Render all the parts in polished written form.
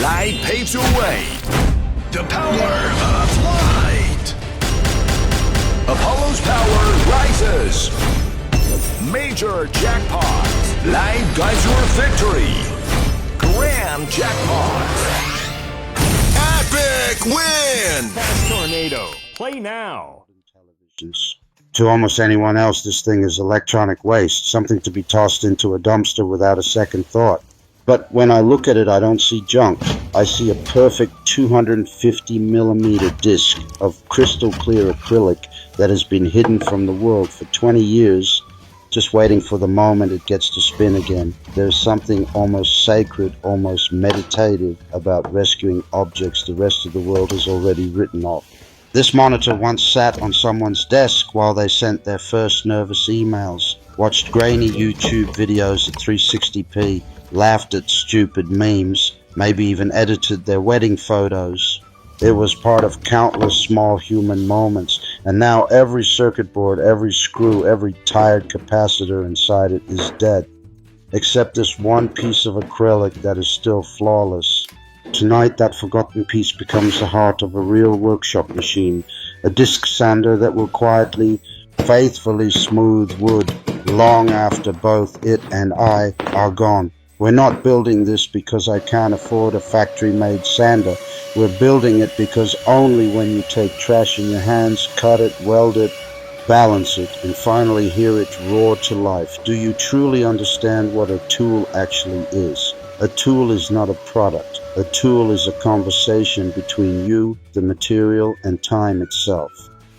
Light paves the way. The power of light. Apollo's power rises. Major jackpot. Light guides your victory. Grand jackpot. Epic win. Fast Tornado. Play now. To almost anyone else, this thing is electronic waste, something to be tossed into a dumpster without a second thought. But when I look at it, I don't see junk. I see a perfect 250 millimeter disc of crystal clear acrylic that has been hidden from the world for 20 years, just waiting for the moment it gets to spin again. There's something almost sacred, almost meditative about rescuing objects the rest of the world has already written off. This monitor once sat on someone's desk while they sent their first nervous emails, watched grainy YouTube videos at 360p, laughed at stupid memes, maybe even edited their wedding photos. It was part of countless small human moments, and now every circuit board, every screw, every tired capacitor inside it is dead, except this one piece of acrylic that is still flawless. Tonight, that forgotten piece becomes the heart of a real workshop machine, a disc sander that will quietly, faithfully smooth wood long after both it and I are gone. We're not building this because I can't afford a factory-made sander. We're building it because only when you take trash in your hands, cut it, weld it, balance it, and finally hear it roar to life, do you truly understand what a tool actually is. A tool is not a product. A tool is a conversation between you, the material, and time itself.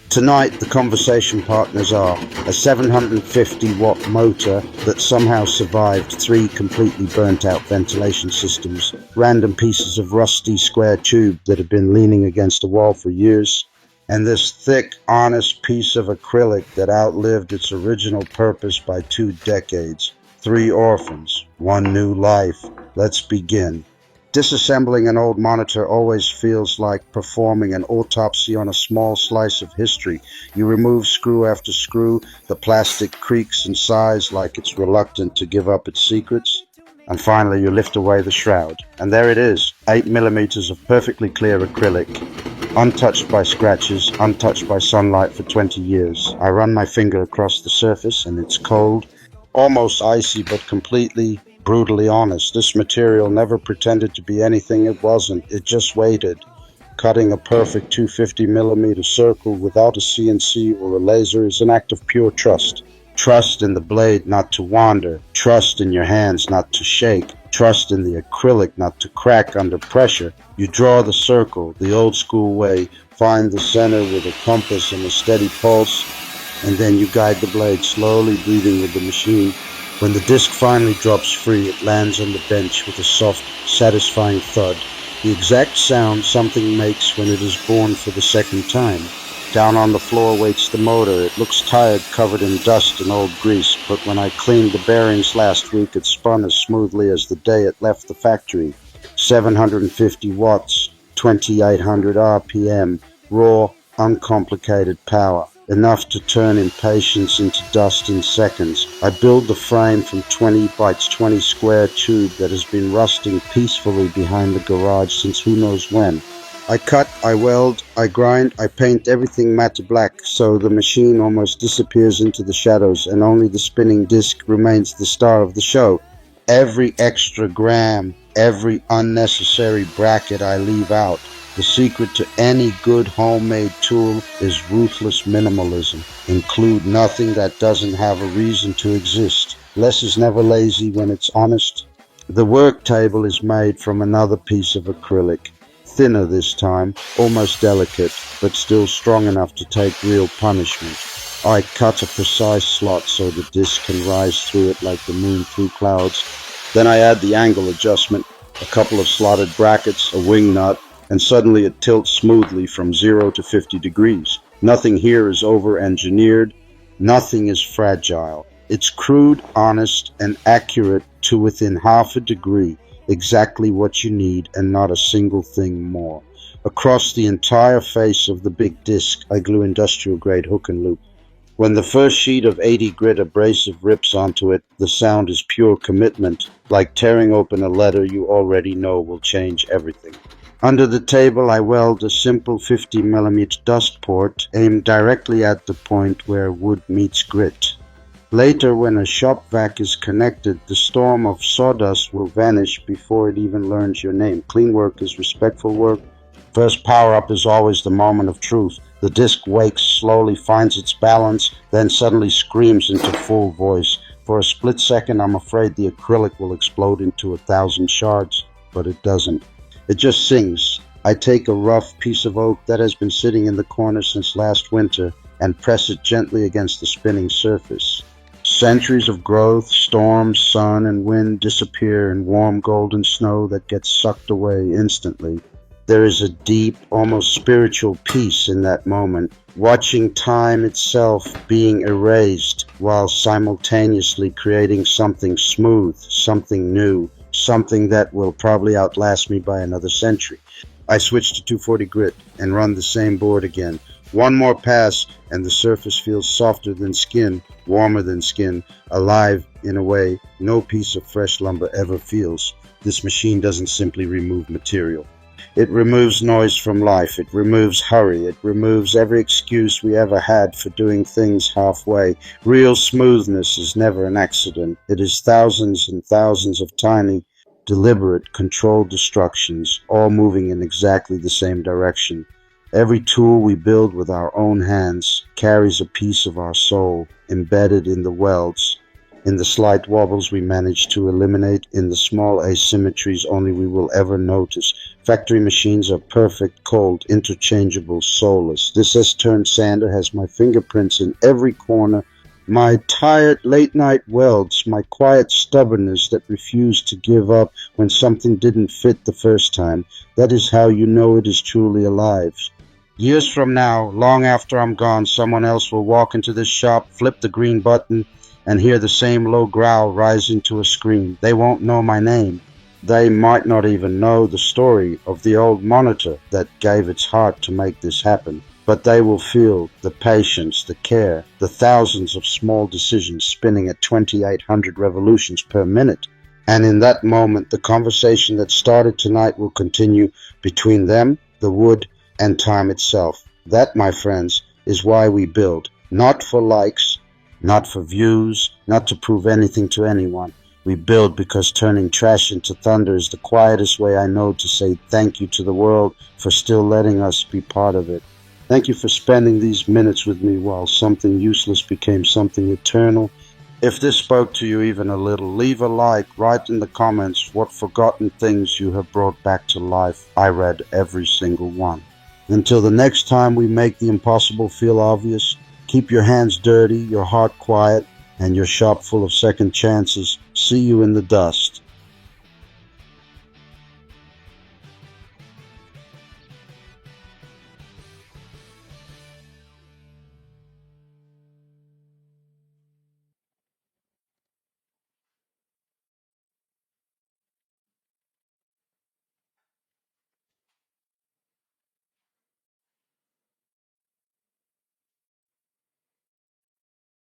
Tonight, the conversation partners are a 750-watt motor that somehow survived 3 completely burnt-out ventilation systems, random pieces of rusty square tube that have been leaning against a wall for years, and this thick, honest piece of acrylic that outlived its original purpose by 2 decades. 3 orphans, 1 new life. Let's begin. Disassembling an old monitor always feels like performing an autopsy on a small slice of history. You remove screw after screw, the plastic creaks and sighs like it's reluctant to give up its secrets, and finally you lift away the shroud. And there it is, 8 millimeters of perfectly clear acrylic, untouched by scratches, untouched by sunlight for 20 years. I run my finger across the surface and it's cold, almost icy, but completely, brutally honest. This material never pretended to be anything it wasn't. It just waited. Cutting a perfect 250 millimeter circle without a CNC or a laser is an act of pure trust. Trust in the blade not to wander. Trust in your hands not to shake. Trust in the acrylic not to crack under pressure. You draw the circle the old school way, find the center with a compass and a steady pulse, and then you guide the blade slowly, breathing with the machine. When the disc finally drops free, it lands on the bench with a soft, satisfying thud, the exact sound something makes when it is born for the second time. Down on the floor waits the motor. It looks tired, covered in dust and old grease, but when I cleaned the bearings last week, it spun as smoothly as the day it left the factory. 750 watts, 2800 RPM, raw, uncomplicated power. Enough to turn impatience into dust in seconds. I build the frame from 20 by 20 square tube that has been rusting peacefully behind the garage since who knows when. I cut, I weld, I grind, I paint everything matte black so the machine almost disappears into the shadows and only the spinning disc remains the star of the show. Every extra gram, every unnecessary bracket I leave out. The secret to any good homemade tool is ruthless minimalism. Include nothing that doesn't have a reason to exist. Less is never lazy when it's honest. The work table is made from another piece of acrylic. Thinner this time, almost delicate, but still strong enough to take real punishment. I cut a precise slot so the disc can rise through it like the moon through clouds. Then I add the angle adjustment, a couple of slotted brackets, a wing nut, and suddenly it tilts smoothly from 0 to 50 degrees. Nothing here is over-engineered. Nothing is fragile. It's crude, honest, and accurate to within half a degree, exactly what you need and not a single thing more. Across the entire face of the big disc, I glue industrial-grade hook and loop. When the first sheet of 80 grit abrasive rips onto it, the sound is pure commitment, like tearing open a letter you already know will change everything. Under the table, I weld a simple 50mm dust port aimed directly at the point where wood meets grit. Later, when a shop vac is connected, the storm of sawdust will vanish before it even learns your name. Clean work is respectful work. First power-up is always the moment of truth. The disc wakes, slowly finds its balance, then suddenly screams into full voice. For a split second, I'm afraid the acrylic will explode into 1,000 shards, but it doesn't. It just sings. I take a rough piece of oak that has been sitting in the corner since last winter and press it gently against the spinning surface. Centuries of growth, storms, sun, and wind disappear in warm golden snow that gets sucked away instantly. There is a deep, almost spiritual peace in that moment, watching time itself being erased while simultaneously creating something smooth, something new, something that will probably outlast me by another century. I switch to 240 grit and run the same board again. One more pass and the surface feels softer than skin, warmer than skin, alive in a way no piece of fresh lumber ever feels. This machine doesn't simply remove material. It removes noise from life. It removes hurry. It removes every excuse we ever had for doing things halfway. Real smoothness is never an accident. It is thousands and thousands of tiny, deliberate, controlled destructions, all moving in exactly the same direction. Every tool we build with our own hands carries a piece of our soul embedded in the welds, in the slight wobbles we manage to eliminate, in the small asymmetries only we will ever notice. Factory machines are perfect, cold, interchangeable, soulless. This S-turn sander has my fingerprints in every corner, my tired late-night welds, my quiet stubbornness that refused to give up when something didn't fit the first time. That is how you know it is truly alive. Years from now, long after I'm gone, someone else will walk into this shop, flip the green button, and hear the same low growl rise into a scream. They won't know my name. They might not even know the story of the old monitor that gave its heart to make this happen. But they will feel the patience, the care, the thousands of small decisions spinning at 2,800 revolutions per minute. And in that moment, the conversation that started tonight will continue between them, the wood, and time itself. That, my friends, is why we build. Not for likes, not for views, not to prove anything to anyone. We build because turning trash into thunder is the quietest way I know to say thank you to the world for still letting us be part of it. Thank you for spending these minutes with me while something useless became something eternal. If this spoke to you even a little, leave a like, write in the comments what forgotten things you have brought back to life. I read every single one. Until the next time we make the impossible feel obvious, keep your hands dirty, your heart quiet, and your shop full of second chances. See you in the dust.